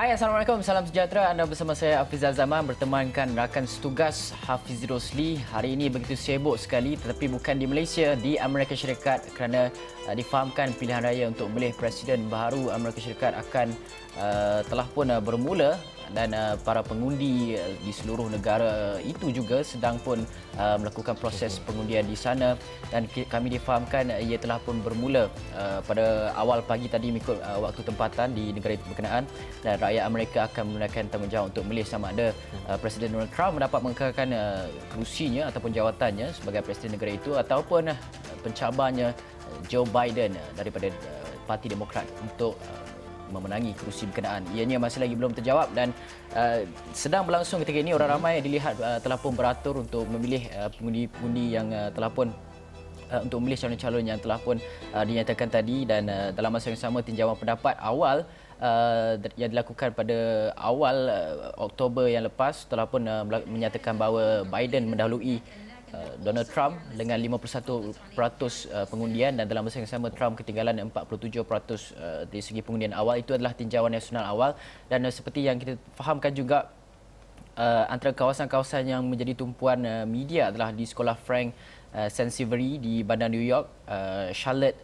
Hai, Assalamualaikum. Salam sejahtera. Anda bersama saya, Hafizal Zaman, bertemankan rakan setugas Hafiz Rosli. Hari ini begitu sibuk sekali, tetapi bukan di Malaysia, di Amerika Syarikat, kerana difahamkan pilihan raya untuk memilih Presiden baru Amerika Syarikat akan telah pun bermula, dan para pengundi di seluruh negara itu juga sedang pun melakukan proses pengundian di sana, dan kami difahamkan ia telah pun bermula pada awal pagi tadi mengikut waktu tempatan di negara itu berkenaan, dan rakyat Amerika akan menggunakan tanggungjawab untuk memilih sama ada Presiden Donald Trump mendapat mengekalkan kerusinya ataupun jawatannya sebagai Presiden negara itu, ataupun pencabarnya Joe Biden daripada Parti Demokrat untuk memenangi kerusi berkenaan. Ianya masih lagi belum terjawab, dan sedang berlangsung ketika ini. Orang ramai dilihat telah pun beratur untuk memilih pengundi-pengundi yang telah pun untuk memilih calon-calon yang telah pun dinyatakan tadi, dan dalam masa yang sama tinjauan pendapat awal yang dilakukan pada awal Oktober yang lepas telah pun menyatakan bahawa Biden mendahului Donald Trump dengan 51% pengundian, dan dalam masa yang sama Trump ketinggalan 47% dari segi pengundian awal. Itu adalah tinjauan nasional awal, dan seperti yang kita fahamkan juga, antara kawasan-kawasan yang menjadi tumpuan media adalah di sekolah Frank Sansevieria di bandar New York, Charlotte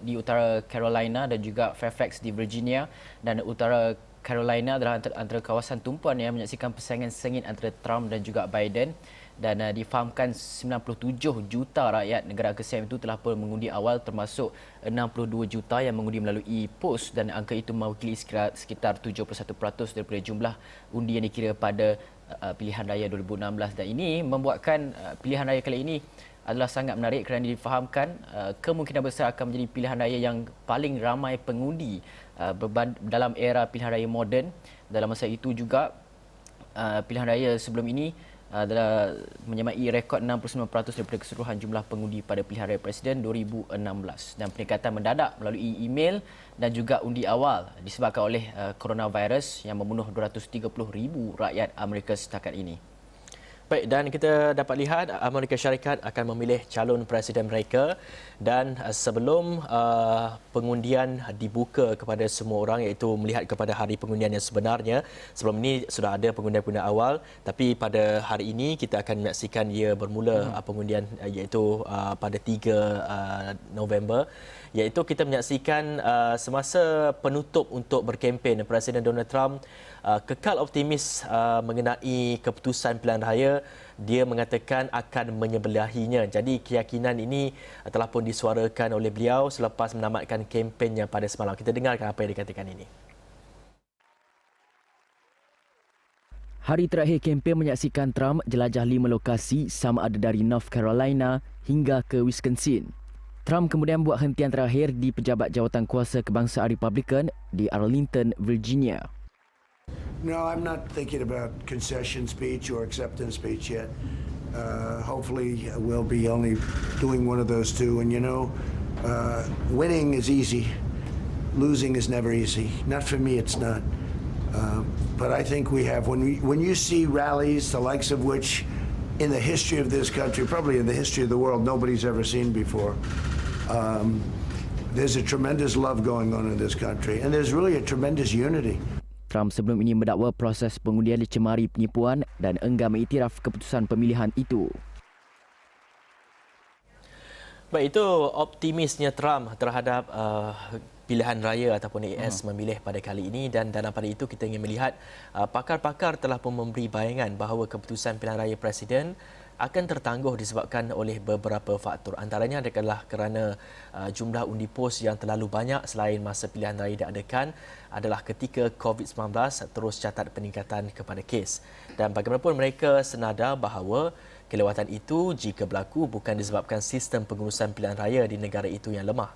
di utara Carolina, dan juga Fairfax di Virginia dan utara Carolina adalah antara kawasan tumpuan yang menyaksikan persaingan sengit antara Trump dan juga Biden. Dan difahamkan 97 juta rakyat negara ASEAN itu telah pun mengundi awal, termasuk 62 juta yang mengundi melalui pos, dan angka itu mewakili sekitar 71% daripada jumlah undi yang dikira pada pilihan raya 2016. Dan ini membuatkan pilihan raya kali ini adalah sangat menarik kerana difahamkan kemungkinan besar akan menjadi pilihan raya yang paling ramai pengundi dalam era pilihan raya moden. Dalam masa itu juga pilihan raya sebelum ini adalah menyamai rekod 69% daripada keseluruhan jumlah pengundi pada pilihan raya Presiden 2016, dan peningkatan mendadak melalui email dan juga undi awal disebabkan oleh coronavirus yang membunuh 230,000 rakyat Amerika setakat ini. Baik, dan kita dapat lihat Amerika Syarikat akan memilih calon presiden mereka, dan sebelum pengundian dibuka kepada semua orang, iaitu melihat kepada hari pengundian yang sebenarnya, sebelum ini sudah ada pengundian-pengundian awal, tapi pada hari ini kita akan menyaksikan ia bermula pengundian, iaitu pada 3 November, iaitu kita menyaksikan semasa penutup untuk berkempen, Presiden Donald Trump kekal optimis mengenai keputusan pilihan raya. Dia mengatakan akan menyebelahinya. Jadi keyakinan ini telah pun disuarakan oleh beliau selepas menamatkan kempennya pada semalam. Kita dengarkan apa yang dikatakan ini. Hari terakhir kempen menyaksikan Trump jelajah 5 lokasi sama ada dari North Carolina hingga ke Wisconsin. Trump kemudian buat hentian terakhir di pejabat jawatan kuasa kebangsaan Republikan di Arlington, Virginia. No, I'm not thinking about concession speech or acceptance speech yet. Hopefully we'll be only doing one of those two. And winning is easy. Losing is never easy. Not for me, it's not. But I think we have, when you see rallies, the likes of which in the history of this country, probably in the history of the world, nobody's ever seen before. There's a tremendous love going on in this country, and there's really a tremendous unity. Trump sebelum ini mendakwa proses pengundian dicemari penipuan dan enggan mengiktiraf keputusan pemilihan itu. Baik, itu optimisnya Trump terhadap pilihan raya ataupun AS memilih pada kali ini, dan dalam pada itu kita ingin melihat pakar-pakar telah pun memberi bayangan bahawa keputusan pilihan raya Presiden akan tertangguh disebabkan oleh beberapa faktor. Antaranya adalah kerana jumlah undi pos yang terlalu banyak selain masa pilihan raya diadakan adalah ketika COVID-19 terus catat peningkatan kepada kes. Dan bagaimanapun mereka senada bahawa kelewatan itu jika berlaku bukan disebabkan sistem pengurusan pilihan raya di negara itu yang lemah.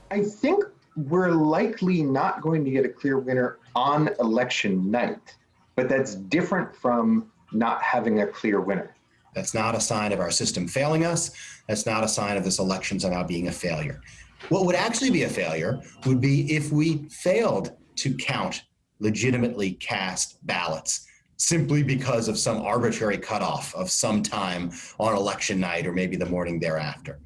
I think we're likely not going to get a clear winner on election night, but that's different from not having a clear winner. That's not a sign of our system failing us. That's not a sign of this election somehow being a failure. What would actually be a failure would be if we failed to count legitimately cast ballots simply because of some arbitrary cutoff of some time on election night or maybe the morning thereafter.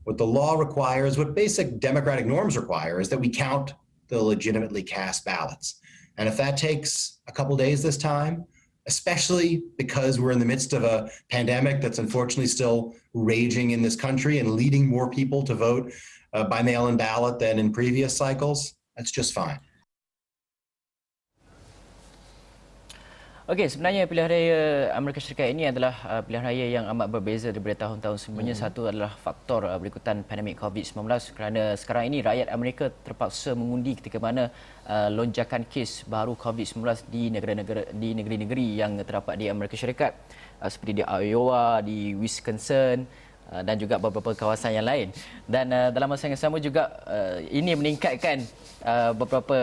What the law requires, what basic democratic norms require, is that we count the legitimately cast ballots. And if that takes a couple days this time, especially because we're in the midst of a pandemic that's unfortunately still raging in this country and leading more people to vote by mail-in ballot than in previous cycles, that's just fine. Okey, sebenarnya pilihan raya Amerika Syarikat ini adalah pilihan raya yang amat berbeza daripada tahun-tahun sebelumnya. Satu adalah faktor berikutan pandemik COVID-19 kerana sekarang ini rakyat Amerika terpaksa mengundi ketika mana lonjakan kes baru COVID-19 di negeri-negeri yang terdapat di Amerika Syarikat seperti di Iowa, di Wisconsin dan juga beberapa kawasan yang lain. Dan dalam masa yang sama juga ini meningkatkan beberapa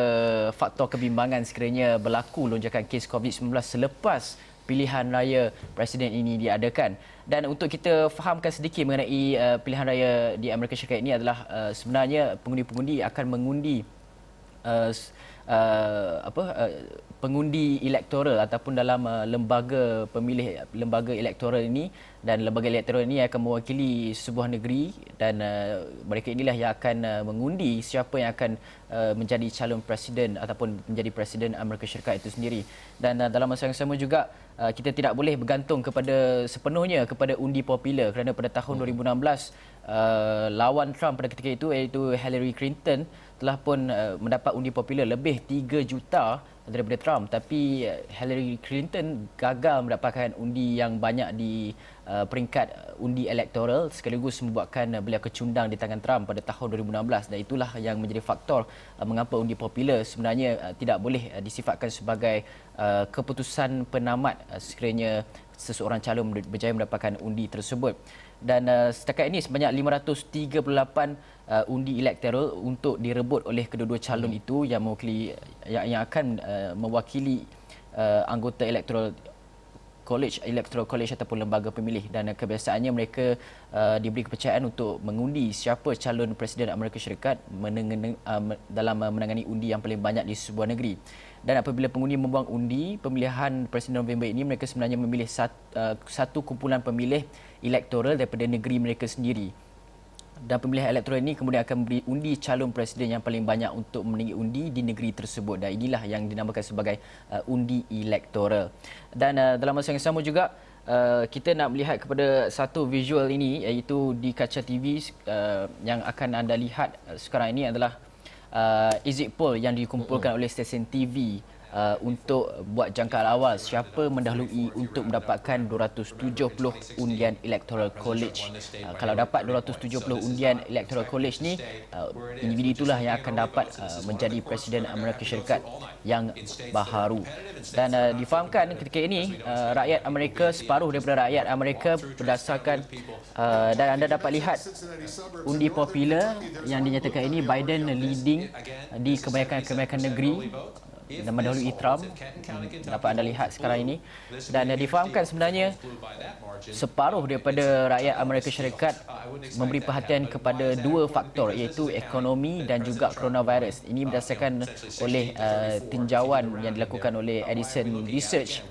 faktor kebimbangan sekiranya berlaku lonjakan kes COVID-19 selepas pilihan raya presiden ini diadakan. Dan untuk kita fahamkan sedikit mengenai pilihan raya di Amerika Syarikat ini adalah sebenarnya pengundi-pengundi akan mengundi pengundi elektoral ataupun dalam lembaga pemilih, lembaga elektoral ini, dan lembaga elektoral ini akan mewakili sebuah negeri dan mereka inilah yang akan mengundi siapa yang akan menjadi calon presiden ataupun menjadi presiden Amerika Syarikat itu sendiri. Dan dalam masa yang sama juga kita tidak boleh bergantung sepenuhnya kepada undi popular kerana pada tahun 2016 lawan Trump pada ketika itu iaitu Hillary Clinton telah pun mendapat undi popular lebih 3 juta daripada Trump, tapi Hillary Clinton gagal mendapatkan undi yang banyak di peringkat undi elektoral sekaligus membuatkan beliau kecundang di tangan Trump pada tahun 2016, dan itulah yang menjadi faktor mengapa undi popular sebenarnya tidak boleh disifatkan sebagai keputusan penamat sekiranya seseorang calon berjaya mendapatkan undi tersebut. Dan setakat ini sebanyak 538 undi elektoral untuk direbut oleh kedua-dua calon itu yang mewakili yang akan mewakili anggota electoral college ataupun lembaga pemilih, dan kebiasaannya mereka diberi kepercayaan untuk mengundi siapa calon presiden Amerika Syarikat dalam menangani undi yang paling banyak di sebuah negeri. Dan apabila pengundi membuang undi pemilihan presiden November ini, mereka sebenarnya memilih satu kumpulan pemilih elektoral daripada negeri mereka sendiri. Dan pemilihan elektoral ini kemudian akan memberi undi calon presiden yang paling banyak untuk meninggi undi di negeri tersebut, dan inilah yang dinamakan sebagai undi elektoral. Dan dalam masa yang sama juga kita nak melihat kepada satu visual ini, iaitu di kaca TV yang akan anda lihat sekarang ini adalah exit poll yang dikumpulkan oleh stesen TV untuk buat jangkaan awal siapa mendahului untuk mendapatkan 270 undian Electoral College. Kalau dapat 270 undian Electoral College ni, individu itulah yang akan dapat menjadi Presiden Amerika Syarikat yang baharu. Dan difahamkan ketika ini rakyat Amerika, separuh daripada rakyat Amerika berdasarkan dan anda dapat lihat undi popular yang dinyatakan ini Biden leading di kebanyakan negeri dan mendahului Trump, dapat anda lihat sekarang ini. Dan difahamkan sebenarnya separuh daripada rakyat Amerika Syarikat memberi perhatian kepada dua faktor, iaitu ekonomi dan juga coronavirus. Ini berdasarkan oleh tinjauan yang dilakukan oleh Edison Research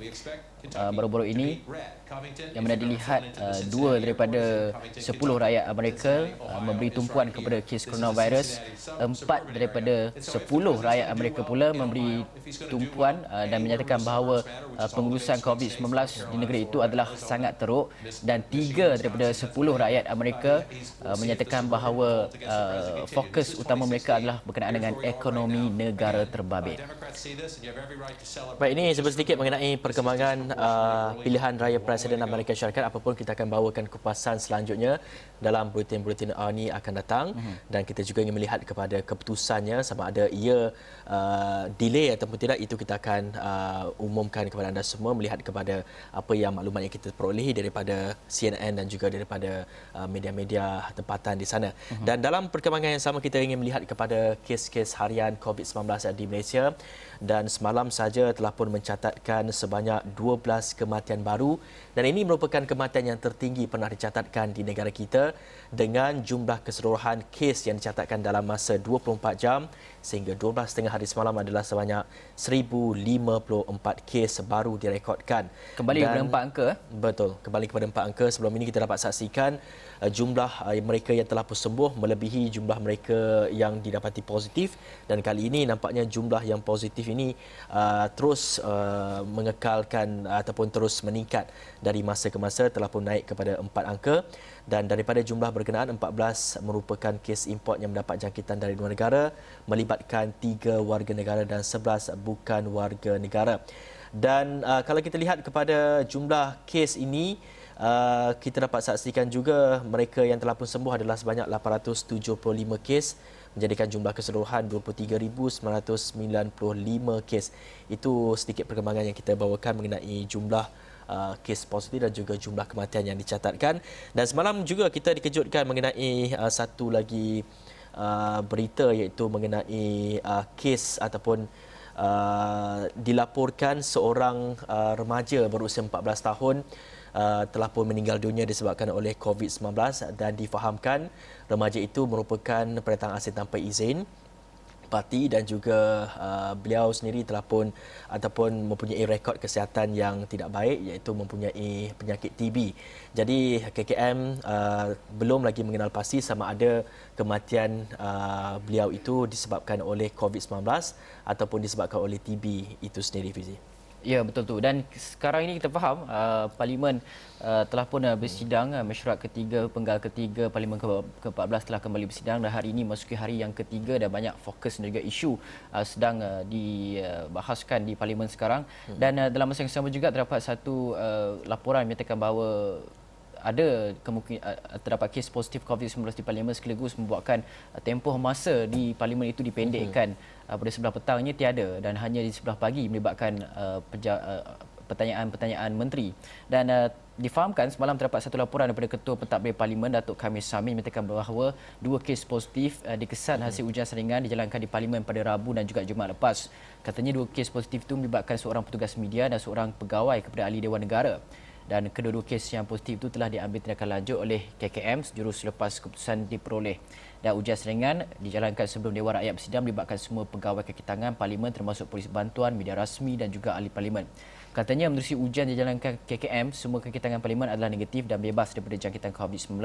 baru-baru ini, yang mana dilihat 2 daripada 10 rakyat Amerika memberi tumpuan kepada kes coronavirus, 4 daripada 10 rakyat Amerika pula memberi tumpuan dan menyatakan bahawa pengurusan COVID-19 di negeri itu adalah sangat teruk, dan 3 daripada 10 rakyat Amerika menyatakan bahawa fokus utama mereka adalah berkenaan dengan ekonomi negara terbabit. Baik, ini sedikit mengenai perkembangan pilihan raya Presiden Amerika Syarikat. Apapun kita akan bawakan kupasan selanjutnya dalam buletin-buletin ini akan datang, dan kita juga ingin melihat kepada keputusannya sama ada ia delay ataupun tidak. Itu kita akan umumkan kepada anda semua, melihat kepada apa yang maklumat yang kita perolehi daripada CNN dan juga daripada media-media tempatan di sana. Dan dalam perkembangan yang sama, kita ingin melihat kepada kes-kes harian COVID-19 di Malaysia, dan semalam saja telah pun mencatatkan sebanyak kematian baru dan ini merupakan kematian yang tertinggi pernah dicatatkan di negara kita dengan jumlah keseluruhan kes yang dicatatkan dalam masa 24 jam sehingga 12.5 hari semalam adalah sebanyak 1,054 kes baru direkodkan. Kembali kepada 4 angka. Betul, kembali kepada 4 angka. Sebelum ini kita dapat saksikan jumlah mereka yang telah pun sembuh melebihi jumlah mereka yang didapati positif dan kali ini nampaknya jumlah yang positif ini terus mengekalkan ataupun terus meningkat dari masa ke masa, telah pun naik kepada 4 angka dan daripada jumlah berkenaan 14 merupakan kes import yang mendapat jangkitan dari luar negara melibatkan 3 warga negara dan 11 bukan warga negara. Dan kalau kita lihat kepada jumlah kes ini, kita dapat saksikan juga mereka yang telah pun sembuh adalah sebanyak 875 kes menjadikan jumlah keseluruhan 23,995 kes. Itu sedikit perkembangan yang kita bawakan mengenai jumlah kes positif dan juga jumlah kematian yang dicatatkan. Dan semalam juga kita dikejutkan mengenai satu lagi berita iaitu mengenai kes ataupun dilaporkan seorang remaja berusia 14 tahun telah pun meninggal dunia disebabkan oleh COVID-19 dan difahamkan remaja itu merupakan pendatang asing tanpa izin parti dan juga beliau sendiri telah pun ataupun mempunyai rekod kesihatan yang tidak baik iaitu mempunyai penyakit TB. Jadi KKM belum lagi mengenal pasti sama ada kematian beliau itu disebabkan oleh COVID-19 ataupun disebabkan oleh TB itu sendiri, Fizi. Ya, betul tu. Dan sekarang ini kita faham Parlimen telah pun bersidang, mesyuarat ketiga, penggal ketiga Parlimen ke-14 telah kembali bersidang dan hari ini masuki hari yang ketiga dan banyak fokus dan juga isu sedang dibahaskan di Parlimen sekarang. Dan dalam masa yang sama juga terdapat satu laporan menyatakan bahawa ada kemungkinan terdapat kes positif COVID-19 di Parlimen sekaligus membuatkan tempoh masa di Parlimen itu dipendekkan pada sebelah petangnya tiada dan hanya di sebelah pagi melibatkan pertanyaan-pertanyaan menteri. Dan difahamkan semalam terdapat satu laporan daripada Ketua Pentadbir Parlimen Datuk Khamis Samin menyatakan bahawa 2 kes positif dikesan hasil ujian saringan dijalankan di Parlimen pada Rabu dan juga Jumaat lepas. Katanya 2 kes positif itu melibatkan seorang petugas media dan seorang pegawai kepada Ahli Dewan Negara. Dan kedua-dua kes yang positif itu telah diambil tindakan lanjut oleh KKM sejurus selepas keputusan diperoleh. Dan ujian saringan dijalankan sebelum Dewan Rakyat bersidang melibatkan semua pegawai kaki tangan Parlimen termasuk polis bantuan, media rasmi dan juga ahli Parlimen. Katanya menerusi ujian dijalankan KKM, semua kaki tangan Parlimen adalah negatif dan bebas daripada jangkitan COVID-19.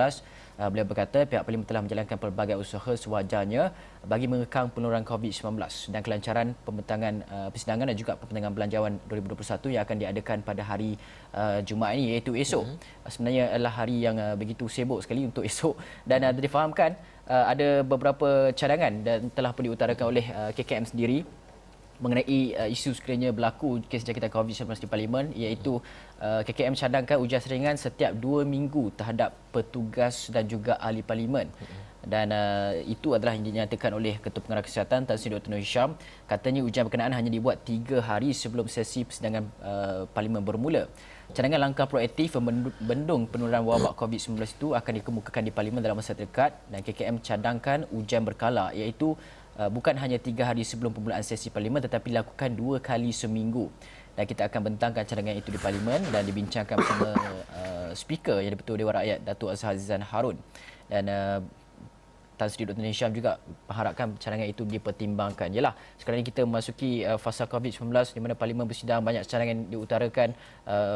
Beliau berkata pihak Parlimen telah menjalankan pelbagai usaha sewajarnya bagi mengekang penularan COVID-19 dan kelancaran pembentangan persidangan dan juga pembentangan belanjawan 2021 yang akan diadakan pada hari Jumaat ini iaitu esok. Sebenarnya adalah hari yang begitu sibuk sekali untuk esok dan difahamkan ada beberapa cadangan dan telah pun diutarakan oleh KKM sendiri mengenai isu sekiranya berlaku kes jangkitan COVID-19 di Parlimen iaitu KKM cadangkan ujian saringan setiap 2 minggu terhadap petugas dan juga ahli Parlimen. Dan itu adalah yang dinyatakan oleh Ketua Pengarah Kesihatan Tan Sri Dr. Nur Hisham. Katanya ujian berkenaan hanya dibuat 3 hari sebelum sesi persidangan Parlimen bermula. Cadangan langkah proaktif membendung penularan wabak COVID-19 itu akan dikemukakan di Parlimen dalam masa terdekat dan KKM cadangkan ujian berkala iaitu bukan hanya 3 hari sebelum permulaan sesi Parlimen tetapi dilakukan 2 kali seminggu. Dan kita akan bentangkan cadangan itu di Parlimen dan dibincangkan bersama speaker yang di-Ketua Dewan Rakyat Datuk Azhar Azizan Harun. Dan Tan Sri Dr. Hisham juga mengharapkan cadangan itu dipertimbangkan. Yalah, sekarang ini kita memasuki fasa COVID-19 di mana Parlimen bersidang, banyak cadangan diutarakan,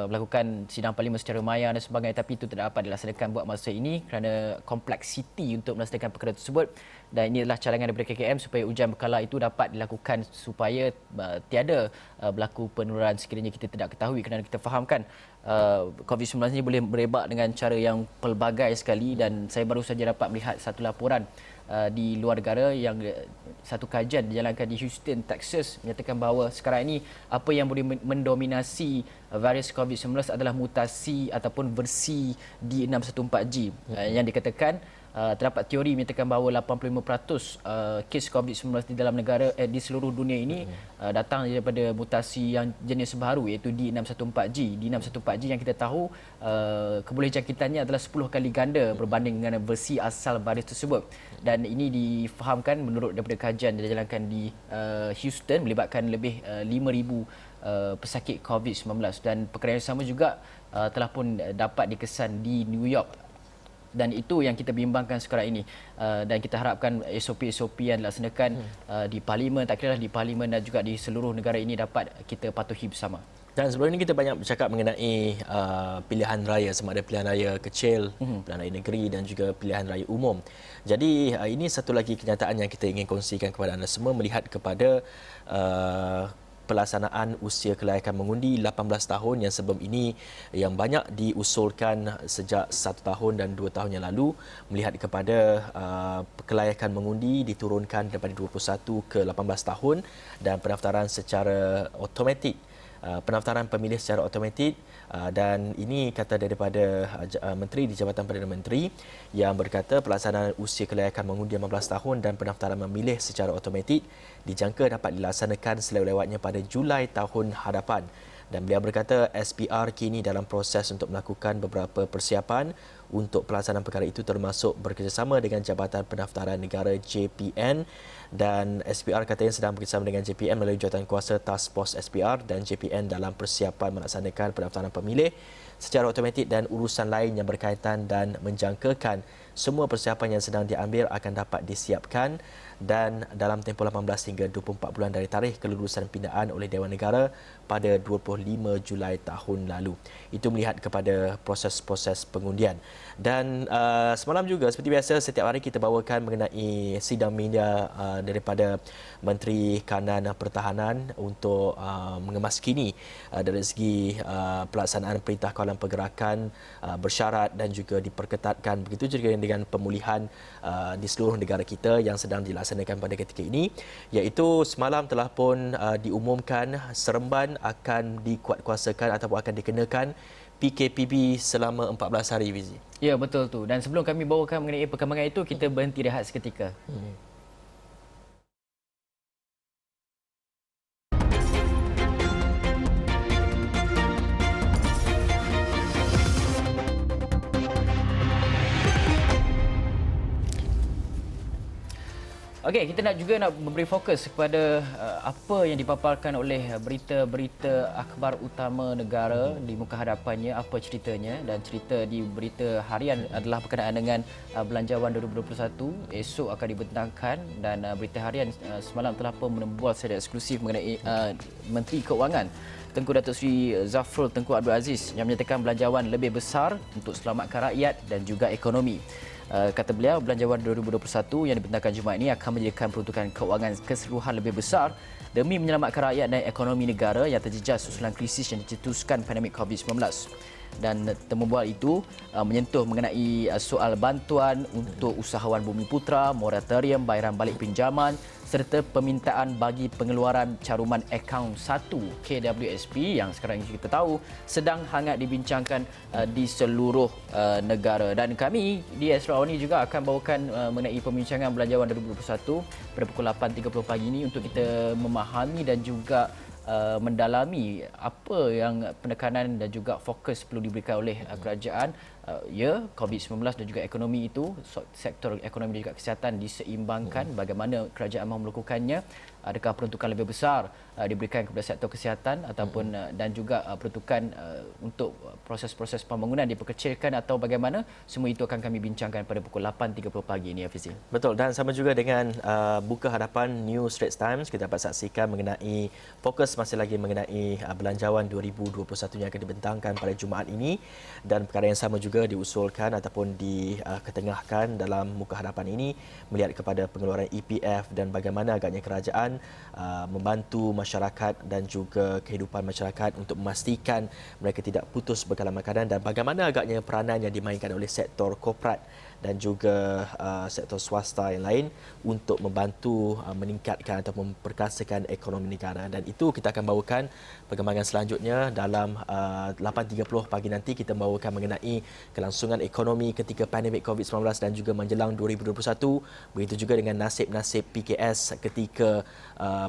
melakukan sidang Parlimen secara maya dan sebagainya, tapi itu tidak dapat dilaksanakan buat masa ini kerana kompleksiti untuk melaksanakan perkara tersebut. Dan ini adalah cadangan daripada KKM supaya ujian berkala itu dapat dilakukan supaya tiada berlaku penularan sekiranya kita tidak ketahui, kerana kita fahamkan COVID-19 ini boleh berebak dengan cara yang pelbagai sekali dan saya baru saja dapat melihat satu laporan di luar negara yang satu kajian dijalankan di Houston, Texas menyatakan bahawa sekarang ini apa yang boleh mendominasi virus COVID-19 adalah mutasi ataupun versi D614G yang dikatakan terdapat teori menyatakan bahawa 85% kes COVID-19 di dalam negara di seluruh dunia ini datang daripada mutasi yang jenis baru iaitu D614G. D614G yang kita tahu kebolehan jangkitannya adalah 10 kali ganda berbanding dengan versi asal virus tersebut. Dan ini difahamkan menurut daripada kajian yang dijalankan di Houston melibatkan lebih 5,000 pesakit COVID-19, dan perkara yang sama juga telah pun dapat dikesan di New York, dan itu yang kita bimbangkan sekarang ini, dan kita harapkan SOP-SOP yang dilaksanakan di Parlimen, tak kira di Parlimen dan juga di seluruh negara ini dapat kita patuhi bersama. Dan sebelum ini kita banyak bercakap mengenai pilihan raya, sama ada pilihan raya kecil, pilihan raya negeri dan juga pilihan raya umum. Jadi ini satu lagi kenyataan yang kita ingin kongsikan kepada anda semua, melihat kepada pelaksanaan usia kelayakan mengundi 18 tahun yang sebelum ini yang banyak diusulkan sejak 1 tahun dan 2 tahun yang lalu, melihat kepada kelayakan mengundi diturunkan daripada 21 ke 18 tahun dan pendaftaran secara automatik. Pendaftaran pemilih secara automatik, dan ini kata daripada Menteri di Jabatan Perdana Menteri yang berkata pelaksanaan usia kelayakan mengundi 18 tahun dan pendaftaran memilih secara automatik dijangka dapat dilaksanakan selewat-lewatnya pada Julai tahun hadapan. Dan beliau berkata SPR kini dalam proses untuk melakukan beberapa persiapan untuk pelaksanaan perkara itu, termasuk bekerjasama dengan Jabatan Pendaftaran Negara JPN, dan SPR katanya sedang bekerjasama dengan JPN melalui jawatankuasa Task Force SPR dan JPN dalam persiapan melaksanakan pendaftaran pemilih secara automatik dan urusan lain yang berkaitan, dan menjangkakan semua persiapan yang sedang diambil akan dapat disiapkan dan dalam tempoh 18 hingga 24 bulan dari tarikh kelulusan pindaan oleh Dewan Negara pada 25 Julai tahun lalu. Itu melihat kepada proses-proses pengundian. Dan semalam juga seperti biasa setiap hari kita bawakan mengenai sidang media daripada Menteri Kanan Pertahanan untuk mengemaskini dari segi pelaksanaan Perintah Kawalan Pergerakan bersyarat dan juga diperketatkan. Begitu juga dengan pemulihan di seluruh negara kita yang sedang dilaksanakan pada ketika ini, iaitu semalam telah pun diumumkan Seremban akan dikuatkuasakan ataupun akan dikenakan PKPB selama 14 hari, Fizi. Ya, betul tu. Dan sebelum kami bawakan mengenai perkembangan itu, kita berhenti rehat seketika. Okey, kita nak memberi fokus kepada apa yang dipaparkan oleh berita-berita akhbar utama negara di muka hadapannya, apa ceritanya, dan cerita di berita harian adalah berkenaan dengan Belanjawan 2021. Esok akan dibentangkan, dan berita harian semalam telah pun membuat secara eksklusif mengenai Menteri Keuangan Tengku Datuk Seri Zafrul Tengku Abdul Aziz yang menyatakan belanjawan lebih besar untuk selamatkan rakyat dan juga ekonomi. Kata beliau, Belanjawan 2021 yang dibentangkan Jumaat ini akan menjadikan peruntukan keuangan keseluruhan lebih besar demi menyelamatkan rakyat dan ekonomi negara yang terjejas susulan krisis yang dicetuskan pandemik COVID-19. Dan temu bual itu menyentuh mengenai soal bantuan untuk usahawan Bumi Putra, moratorium bayaran balik pinjaman serta permintaan bagi pengeluaran caruman akaun 1 KWSP yang sekarang kita tahu sedang hangat dibincangkan di seluruh negara. Dan kami di Astro Awani juga akan bawakan mengenai pembincangan Belanjawan 2021 pada pukul 8.30 pagi ini untuk kita memahami dan juga mendalami apa yang penekanan dan juga fokus perlu diberikan oleh kerajaan. COVID-19 dan juga ekonomi itu, sektor ekonomi dan juga kesihatan diseimbangkan. Bagaimana kerajaan mahu melakukannya? Adakah peruntukan lebih besar diberikan kepada sektor kesihatan ataupun dan juga peruntukan untuk proses-proses pembangunan diperkecilkan atau bagaimana? Semua itu akan kami bincangkan pada pukul 8.30 pagi ini, Hafizil. Betul, dan sama juga dengan buka hadapan New Straits Times, kita dapat saksikan mengenai fokus masih lagi mengenai Belanjawan 2021 yang akan dibentangkan pada Jumaat ini, dan perkara yang sama juga diusulkan ataupun diketengahkan dalam muka hadapan ini melihat kepada pengeluaran EPF dan bagaimana agaknya kerajaan membantu masyarakat dan juga kehidupan masyarakat untuk memastikan mereka tidak putus bekalan makanan, dan bagaimana agaknya peranan yang dimainkan oleh sektor korporat dan juga sektor swasta yang lain untuk membantu meningkatkan atau memperkasakan ekonomi negara. Dan itu kita akan bawakan perkembangan selanjutnya dalam 8.30 pagi nanti. Kita membawakan mengenai kelangsungan ekonomi ketika pandemik COVID-19 dan juga menjelang 2021. Begitu juga dengan nasib-nasib PKS ketika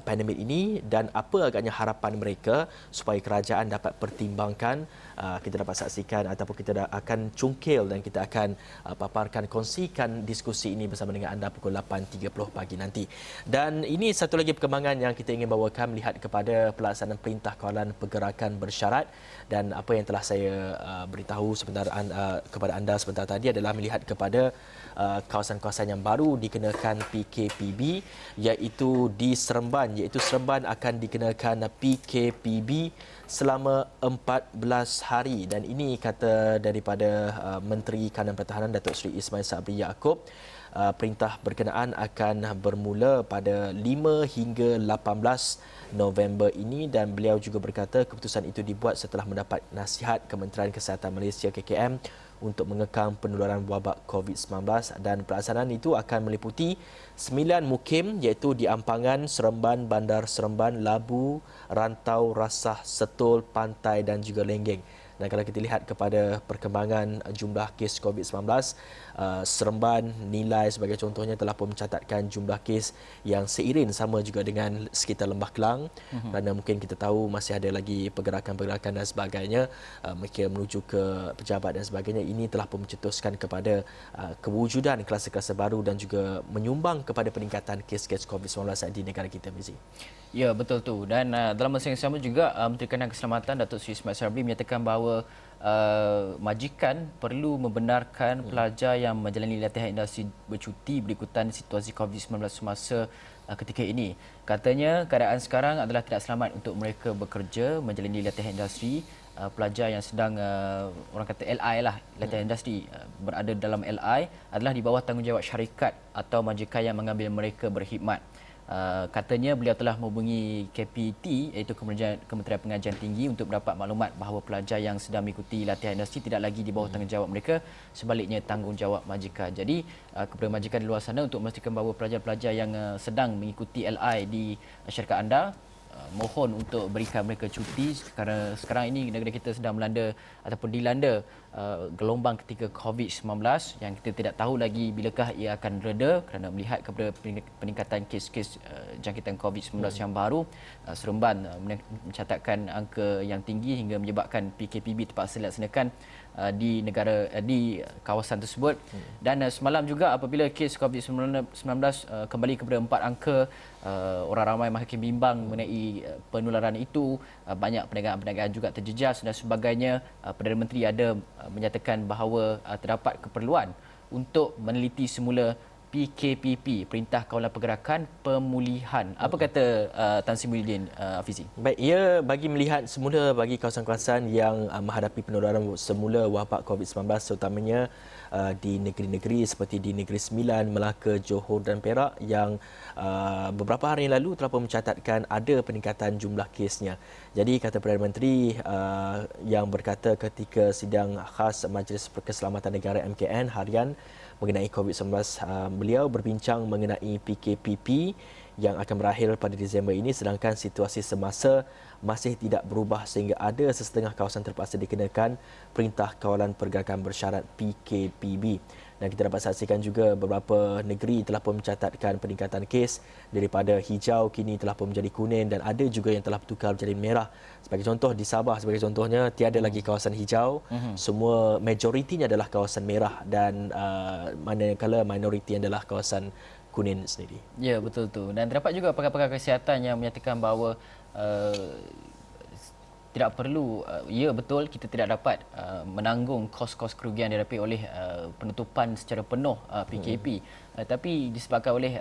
pandemik ini dan apa agaknya harapan mereka supaya kerajaan dapat pertimbangkan. Kita dapat saksikan ataupun kita akan cungkil dan kita akan paparkan, kongsikan diskusi ini bersama dengan anda pukul 8.30 pagi nanti. Dan ini satu lagi perkembangan yang kita ingin bawakan melihat kepada pelaksanaan Perintah Kawalan Pergerakan Bersyarat, dan apa yang telah saya beritahu sebentar kepada anda sebentar tadi adalah melihat kepada kawasan-kawasan yang baru dikenakan PKPB iaitu di Seremban, iaitu Seremban akan dikenakan PKPB selama 14 hari, dan ini kata daripada Menteri Kanan Pertahanan Datuk Seri Ismail Sabri Yaakob. Perintah berkenaan akan bermula pada 5 hingga 18 November ini, dan beliau juga berkata keputusan itu dibuat setelah mendapat nasihat Kementerian Kesihatan Malaysia KKM untuk mengekang penularan wabak COVID-19, dan pelaksanaan itu akan meliputi 9 mukim iaitu di Ampangan, Seremban, Bandar Seremban, Labu, Rantau, Rasah, Setul, Pantai dan juga Lenggeng. Dan kalau kita lihat kepada perkembangan jumlah kes COVID-19, Seremban, Nilai sebagai contohnya telah pun mencatatkan jumlah kes yang seiring sama juga dengan sekitar Lembah Kelang, kerana mungkin kita tahu masih ada lagi pergerakan-pergerakan dan sebagainya, mereka menuju ke pejabat dan sebagainya. Ini telah pun mencetuskan kepada kewujudan kluster-kluster baru dan juga menyumbang kepada peningkatan kes-kes COVID-19 di negara kita, Mizi. Ya, betul tu. Dan dalam masa yang sama juga Menteri Kanan Keselamatan Datuk Seri Ismail Sabri menyatakan bahawa majikan perlu membenarkan pelajar yang menjalani latihan industri bercuti berikutan situasi COVID-19 semasa ketika ini. Katanya keadaan sekarang adalah tidak selamat untuk mereka bekerja menjalani latihan industri. Pelajar yang sedang orang kata LI lah, latihan industri, berada dalam LI adalah di bawah tanggungjawab syarikat atau majikan yang mengambil mereka berkhidmat. Katanya beliau telah menghubungi KPT iaitu Kementerian Pengajian Tinggi untuk mendapat maklumat bahawa pelajar yang sedang mengikuti latihan industri tidak lagi di bawah tanggungjawab mereka, sebaliknya tanggungjawab majikan. Jadi kepada majikan di luar sana untuk memastikan bahawa pelajar-pelajar yang sedang mengikuti LI di syarikat anda, mohon untuk berikan mereka cuti kerana sekarang ini negara kita sedang melanda ataupun dilanda gelombang ketiga COVID-19 yang kita tidak tahu lagi bilakah ia akan reda kerana melihat kepada peningkatan kes-kes jangkitan COVID-19 yang baru. Seremban mencatatkan angka yang tinggi hingga menyebabkan PKPB terpaksa dilaksanakan di kawasan tersebut. Dan semalam juga apabila kes COVID-19 kembali kepada 4 angka, orang ramai makin bimbang mengenai penularan itu, banyak perniagaan-perniagaan juga terjejas dan sebagainya. Perdana Menteri ada menyatakan bahawa terdapat keperluan untuk meneliti semula PKPP, Perintah Kawalan Pergerakan Pemulihan. Apa kata Tan Sri Muhyiddin, Hafizi? Baik, ia bagi melihat semula bagi kawasan-kawasan yang menghadapi penularan semula wabak COVID-19 terutamanya di negeri-negeri seperti di Negeri Sembilan, Melaka, Johor dan Perak yang beberapa hari yang lalu telah pun mencatatkan ada peningkatan jumlah kesnya. Jadi kata Perdana Menteri yang berkata ketika sidang khas Majlis Keselamatan Negara MKN harian mengenai COVID-19, beliau berbincang mengenai PKPP yang akan berakhir pada Disember ini, sedangkan situasi semasa masih tidak berubah sehingga ada sesetengah kawasan terpaksa dikenakan Perintah Kawalan Pergerakan Bersyarat PKPB. Dan kita dapat saksikan juga beberapa negeri telah pun mencatatkan peningkatan kes daripada hijau kini telah pun menjadi kuning, dan ada juga yang telah bertukar menjadi merah. Sebagai contoh di Sabah sebagai contohnya tiada lagi kawasan hijau, semua majoritinya adalah kawasan merah, dan manakala minoriti adalah kawasan kuning sendiri. Ya, betul tu. Dan terdapat juga pakar-pakar kesihatan yang menyatakan bahawa tidak perlu, ya betul kita tidak dapat menanggung kos-kos kerugian dihadapi oleh penutupan secara penuh PKP, tapi disebabkan oleh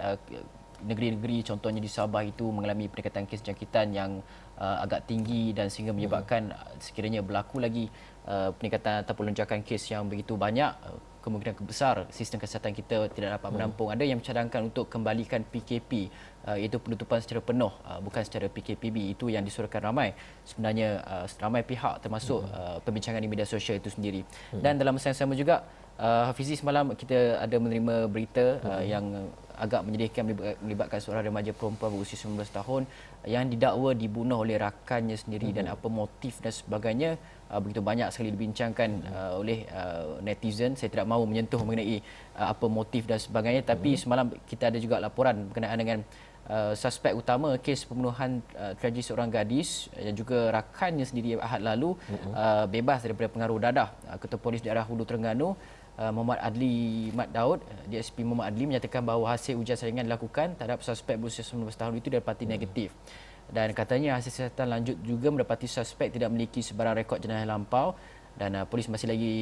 negeri-negeri contohnya di Sabah itu mengalami peningkatan kes jangkitan yang agak tinggi dan sehingga menyebabkan sekiranya berlaku lagi peningkatan ataupun lonjakan kes yang begitu banyak, kemungkinan besar sistem kesihatan kita tidak dapat menampung. Ada yang mencadangkan untuk kembalikan PKP, iaitu penutupan secara penuh, bukan secara PKPB. Itu yang disuarakan ramai. Sebenarnya ramai pihak termasuk pembincangan di media sosial itu sendiri. Dan dalam masa yang sama juga, Hafizi, semalam kita ada menerima berita yang agak menyedihkan melibatkan seorang remaja perempuan berusia 19 tahun yang didakwa dibunuh oleh rakannya sendiri, dan apa motif dan sebagainya begitu banyak sekali dibincangkan oleh netizen. Saya tidak mahu menyentuh mengenai apa motif dan sebagainya, tapi semalam kita ada juga laporan berkenaan dengan suspek utama kes pembunuhan tragis seorang gadis yang juga rakannya sendiri Ahad lalu bebas daripada pengaruh dadah. Ketua Polis Daerah Hulu Terengganu Muhammad Adli Mat Daud, DSP Muhammad Adli menyatakan bahawa hasil ujian saringan dilakukan terhadap suspek berusia 19 tahun itu didapati negatif. Dan katanya hasil siasatan lanjut juga mendapati suspek tidak memiliki sebarang rekod jenayah lampau dan polis masih lagi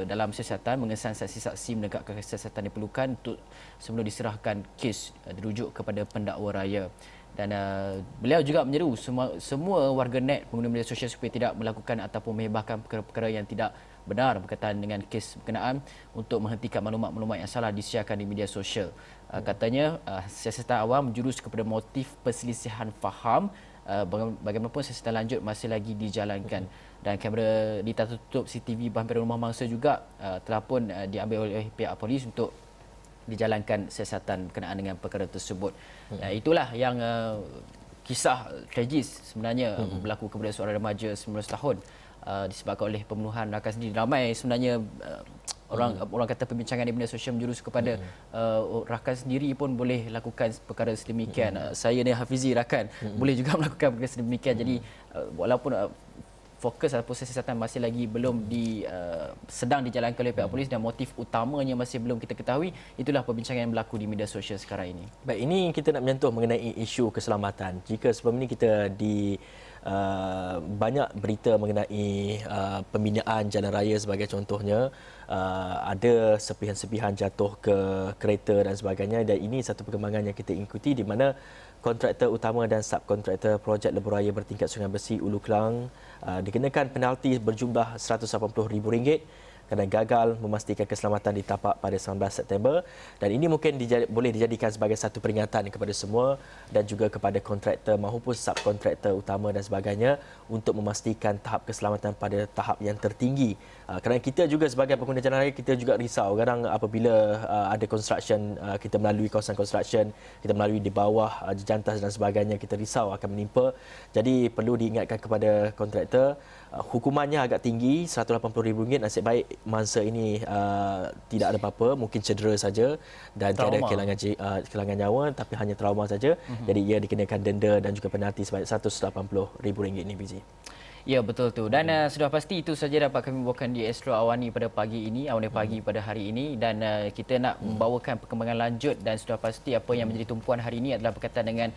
dalam siasatan mengesan saksi-saksi menegakkan kesiasatan diperlukan untuk sebelum diserahkan kes dirujuk kepada pendakwa raya. Dan beliau juga menyeru semua warganet pengguna media sosial supaya tidak melakukan ataupun menghebahkan perkara-perkara yang tidak benar berkaitan dengan kes berkenaan untuk menghentikan maklumat-maklumat yang salah disiarkan di media sosial. Katanya siasatan awam menjurus kepada motif perselisihan faham. Bagaimanapun siasatan lanjut masih lagi dijalankan dan kamera di tertutup CCTV hampir rumah mangsa juga telah pun diambil oleh pihak polis untuk dijalankan siasatan berkenaan dengan perkara tersebut. Itulah yang kisah tragis sebenarnya berlaku kepada seorang remaja 19 tahun disebabkan oleh pembunuhan rakan sendiri. Ramai sebenarnya orang kata perbincangan di media sosial menjurus kepada rakan sendiri pun boleh lakukan perkara sedemikian. Saya ni Hafizi rakan boleh juga melakukan perkara sedemikian. Jadi walaupun fokus ataupun siasatan masih lagi belum sedang dijalankan oleh pihak polis dan motif utamanya masih belum kita ketahui, itulah perbincangan yang berlaku di media sosial sekarang ini. Baik, ini kita nak menyentuh mengenai isu keselamatan. Jika sebelum ini kita banyak berita mengenai pembinaan jalan raya sebagai contohnya, ada serpihan-serpihan jatuh ke kereta dan sebagainya, dan ini satu perkembangan yang kita ikuti di mana kontraktor utama dan subkontraktor projek lebuh raya bertingkat Sungai Besi Ulu Kelang dikenakan penalti berjumlah RM180,000 kerana gagal memastikan keselamatan di tapak pada 19 September, dan ini mungkin boleh dijadikan sebagai satu peringatan kepada semua dan juga kepada kontraktor maupun subkontraktor utama dan sebagainya untuk memastikan tahap keselamatan pada tahap yang tertinggi. Kerana kita juga sebagai pengguna jalan raya, kita juga risau kadang apabila ada construction, kita melalui kawasan construction, kita melalui di bawah jejantas dan sebagainya, kita risau akan menimpa. Jadi perlu diingatkan kepada kontraktor, hukumannya agak tinggi, RM180,000. Nasib baik mangsa ini tidak ada apa-apa, mungkin cedera saja dan tiada kehilangan nyawa, tapi hanya trauma saja. Jadi ia dikenakan denda dan juga penalti sebanyak RM180,000 ni, Fizi. Ya, betul tu. Dan sudah pasti itu saja dapat kami bawakan di Astro Awani pada pagi ini, Awani Pagi pada hari ini, dan kita nak membawakan perkembangan lanjut dan sudah pasti apa yang menjadi tumpuan hari ini adalah berkaitan dengan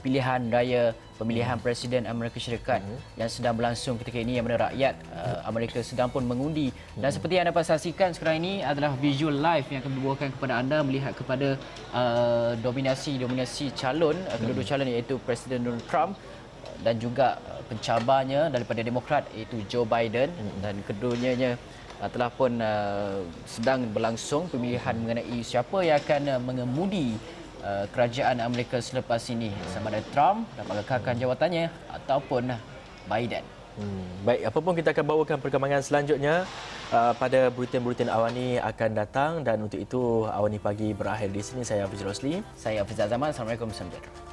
pilihan raya pemilihan Presiden Amerika Syarikat yang sedang berlangsung ketika ini, yang mana rakyat Amerika sedang pun mengundi. Dan seperti yang dapat saksikan sekarang ini adalah visual live yang akan dibawakan kepada anda melihat kepada dominasi calon, kedua-dua calon iaitu Presiden Donald Trump dan juga pencabarnya daripada Demokrat iaitu Joe Biden, dan keduanya telah pun sedang berlangsung pemilihan mengenai siapa yang akan mengemudi kerajaan Amerika selepas ini, sama ada Trump dapat kekalkan jawatannya ataupun Biden. Baik, apapun kita akan bawakan perkembangan selanjutnya pada bulletin-bulletin Awani akan datang, dan untuk itu Awani Pagi berakhir di sini. Saya Hafiz Rosli. Saya Hafiz Zaman. Assalamualaikum warahmatullahi wabarakatuh.